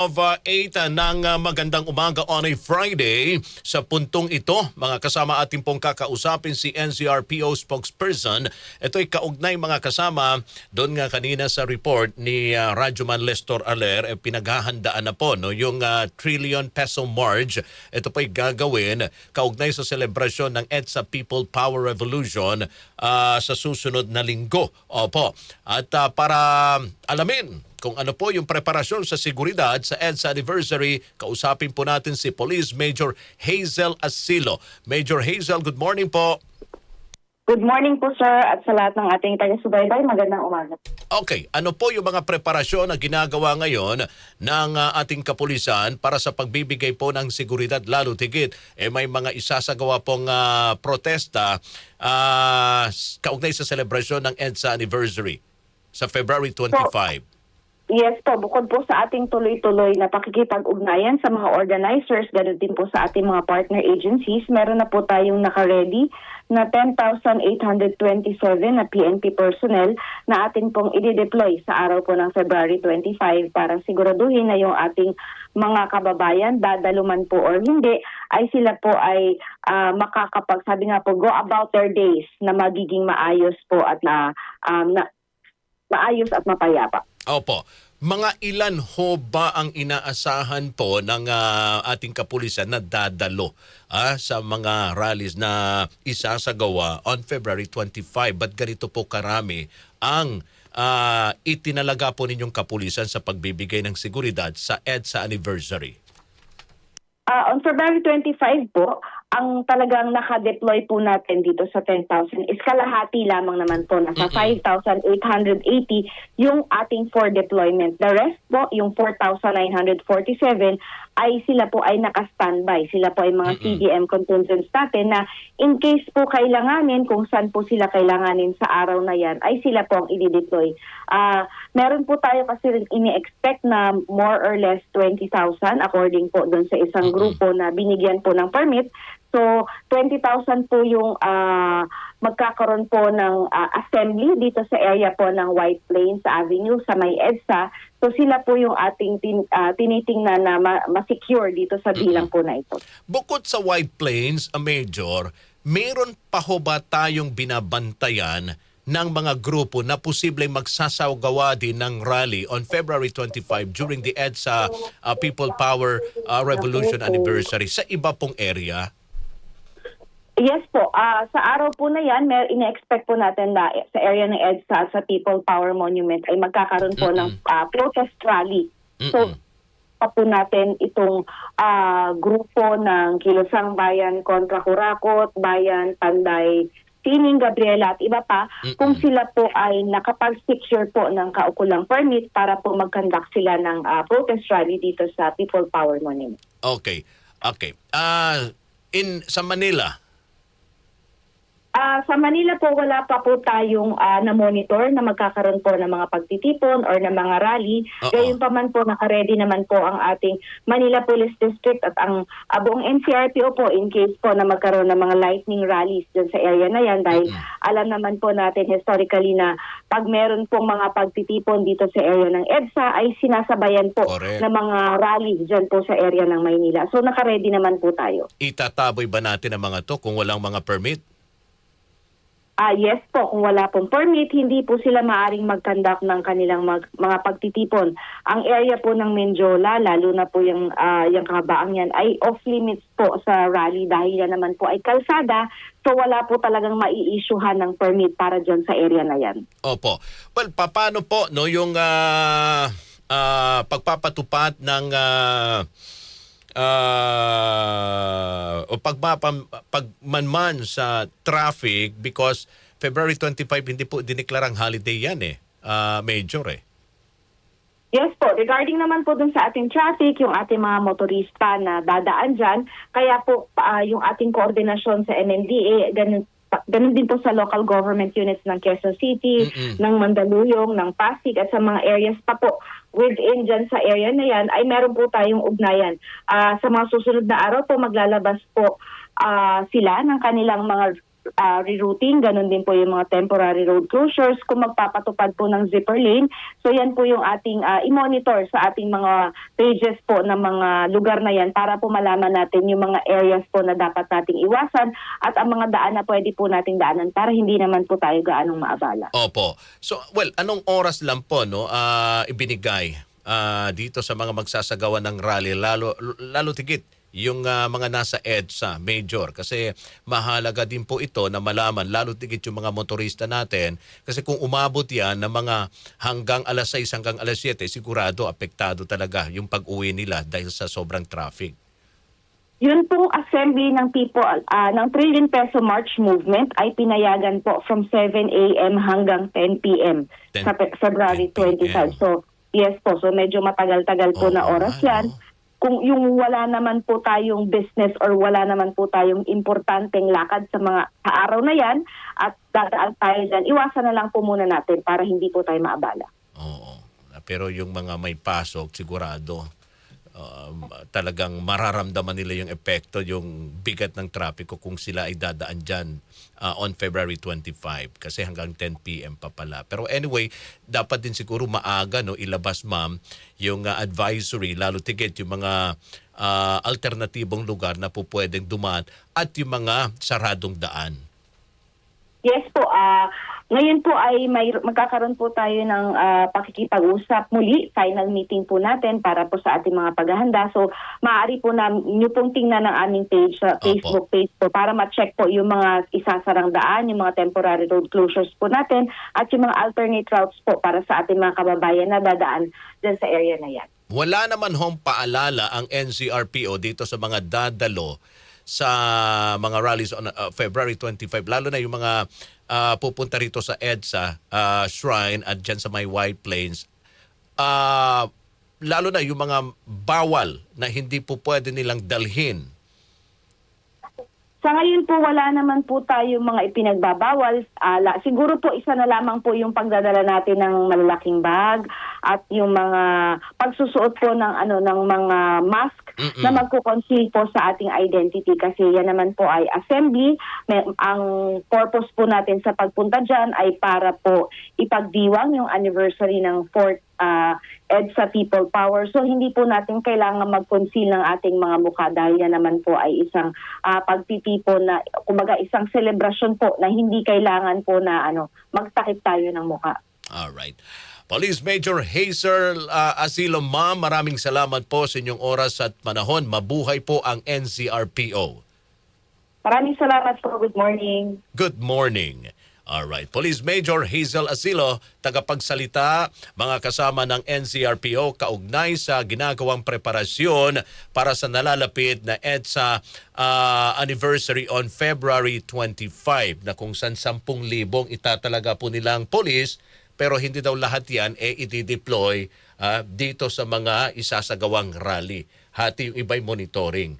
of 8 ng magandang umaga on a Friday. Sa puntong ito, mga kasama ating pong kakausapin si NCRPO spokesperson. Ito'y kaugnay mga kasama doon nga kanina sa report ni Radyoman Lestor Aler, pinaghahandaan na po no, yung trillion peso march. Ito po'y gagawin kaugnay sa selebrasyon ng EDSA People Power Revolution sa susunod na linggo. Opo. At para alamin kung ano po yung preparasyon sa seguridad sa EDSA anniversary, kausapin po natin si Police Major Hazel Asilo. Major Hazel, good morning po. Good morning po sir at sa lahat ng ating taga-subaybay, magandang umaga. Okay, ano po yung mga preparasyon na ginagawa ngayon ng ating kapulisan para sa pagbibigay po ng seguridad, lalo tigit may mga isasagawa pong protesta kaugnay sa selebrasyon ng EDSA anniversary sa February 25? Yes po, bukod po sa ating tuloy-tuloy na pakikipag-ugnayan sa mga organizers, ganoon din po sa ating mga partner agencies, meron na po tayong naka-ready na 10,827 na PNP personnel na ating pong i-deploy sa araw po ng February 25 para siguraduhin na yung ating mga kababayan, dadaluman po or hindi, ay sila po ay sabi nga po, go about their days na magiging maayos po at maayos at mapayapa. Opo. Mga ilan ho ba ang inaasahan po ng ating kapulisan na dadalo sa mga rallies na isasagawa on February 25? Ba't ganito po karami ang itinalaga po ninyong kapulisan sa pagbibigay ng seguridad sa EDSA anniversary? On February 25 po, ang talagang naka-deploy po natin dito sa 10,000 is kalahati lamang naman po. Nasa 5,880 yung ating for deployment. The rest po, yung 4,947 ay sila po ay naka-standby. Sila po ay mga CDM contingents natin na in case po kailanganin, kung saan po sila kailanganin sa araw na yan, ay sila po ang i-deploy. Meron po tayo kasi ini-expect na more or less 20,000 according po doon sa isang grupo na binigyan po ng permit. So, 20,000 po yung magkakaroon po ng assembly dito sa area po ng White Plains Avenue sa may EDSA. So, sila po yung ating tinitingnan na ma-secure dito sa bilang po na ito. Bukod sa White Plains, Major, meron pa ho ba tayong binabantayan ng mga grupo na posibleng magsasagawa din ng rally on February 25 during the EDSA People Power Revolution Anniversary sa iba pong area? Yes po. Sa araw po na yan, ina-expect po natin na sa area ng EDSA at sa People Power Monument ay magkakaroon po ng protest rally. So, pa po natin itong grupo ng Kilusang Bayan kontra Kurakot, Bayan, Panday, Sining, Gabriela at iba pa, kung sila po ay nakapag-secure po ng kaukulang permit para po mag-conduct sila ng protest rally dito sa People Power Monument. Okay. Okay. Sa Manila? Sa Manila po, wala pa po tayong na-monitor na magkakaroon po ng mga pagtitipon or ng mga rally. Gayunpaman po, naka-ready naman po ang ating Manila Police District at ang buong NCRPO po in case po na magkaroon ng mga lightning rallies dyan sa area na yan dahil alam naman po natin historically na pag meron pong mga pagtitipon dito sa area ng EDSA ay sinasabayan po ng mga rally dyan po sa area ng Maynila. So naka-ready naman po tayo. Itataboy ba natin ang mga to kung walang mga permit? Yes po, kung wala pong permit, hindi po sila maaring mag-conduct ng kanilang mga pagtitipon. Ang area po ng Menjola, lalo na po yung kabaang yan, ay off-limits po sa rally dahil yan naman po ay kalsada. So wala po talagang mai-issuehan ng permit para dyan sa area na yan. Opo. Well, paano po no, yung pagpapatupad ng o pagmanman sa traffic because February 25 hindi po dineklarang holiday yan Major Yes po, regarding naman po dun sa ating traffic, yung ating mga motorista na dadaan dyan, kaya po yung ating koordinasyon sa MMDA, ganun din po sa local government units ng Quezon City, ng Mandaluyong, ng Pasig at sa mga areas pa po within dyan sa area na yan ay meron po tayong ugnayan. Sa mga susunod na araw po maglalabas po sila ng kanilang mga rerouting, ganun din po yung mga temporary road closures, kung magpapatupad po ng zipper lane. So yan po yung ating i-monitor sa ating mga pages po ng mga lugar na yan para po malaman natin yung mga areas po na dapat nating iwasan at ang mga daan na pwede po nating daanan para hindi naman po tayo gaanong maabala. Opo. So, well, anong oras lang po ibinigay dito sa mga magsasagawa ng rally, lalo tigit yung mga nasa EDSA, Major, kasi mahalaga din po ito na malaman, lalo tigit yung mga motorista natin, kasi kung umabot yan ng mga hanggang alas 6 hanggang alas 7, sigurado apektado talaga yung pag-uwi nila dahil sa sobrang traffic. Yun pong assembly ng people ng Trillion Peso March Movement ay pinayagan po from 7 a.m. hanggang 10 p.m. sa February 10 p.m. 25. So, yes po. So, medyo matagal-tagal po na oras yan. Kung yung wala naman po tayong business or wala naman po tayong importanteng lakad sa mga sa araw na yan at dadaan tayo dyan, iwasan na lang po muna natin para hindi po tayo maabala. Oo. Pero yung mga may pasok, sigurado, talagang mararamdaman nila yung epekto, yung bigat ng trapiko kung sila ay dadaan dyan on February 25 kasi hanggang 10 p.m. pa pala. Pero anyway, dapat din siguro maaga ilabas, ma'am, yung advisory, lalo tigit yung mga alternatibong lugar na po pwedeng dumaan at yung mga saradong daan. Yes po, ngayon po ay magkakaroon po tayo ng pakikipag-usap muli, final meeting po natin para po sa ating mga paghahanda. So, maaari po niyo pong tingnan ng aming page sa Facebook page po para ma-check po yung mga isasarang daan, yung mga temporary road closures po natin at yung mga alternate routes po para sa ating mga kababayan na dadaan dyan sa area na yan. Wala naman hong paalala ang NCRPO dito sa mga dadalo sa mga rallies on February 25, lalo na yung mga pupunta rito sa EDSA Shrine at dyan sa may White Plains. Lalo na yung mga bawal na hindi po pwede nilang dalhin. Sa ngayon po, wala naman po tayong mga ipinagbabawal. Siguro po isa na lamang po yung pagdadala natin ng malalaking bag at yung mga pagsusuot po ng mga mask na magkukonceal po sa ating identity kasi yan naman po ay assembly. Ang purpose po natin sa pagpunta dyan ay para po ipagdiwang yung anniversary ng 4th EDSA People Power. So hindi po natin kailangan mag-conceal ng ating mga mukha dahil yan naman po ay isang pagtitipon na, kumbaga isang celebration po na hindi kailangan po na magtakip tayo ng mukha. Alright. Police Major Hazel Asilo, ma'am, maraming salamat po sa inyong oras at panahon. Mabuhay po ang NCRPO. Maraming salamat po. Good morning. Good morning. Alright. Police Major Hazel Asilo, tagapagsalita, mga kasama ng NCRPO, kaugnay sa ginagawang preparasyon para sa nalalapit na EDSA anniversary on February 25 na kung saan 10,000 itatalaga po nilang police, pero hindi daw lahat yan i-deploy dito sa mga isasagawang rally. Hati yung iba'y monitoring.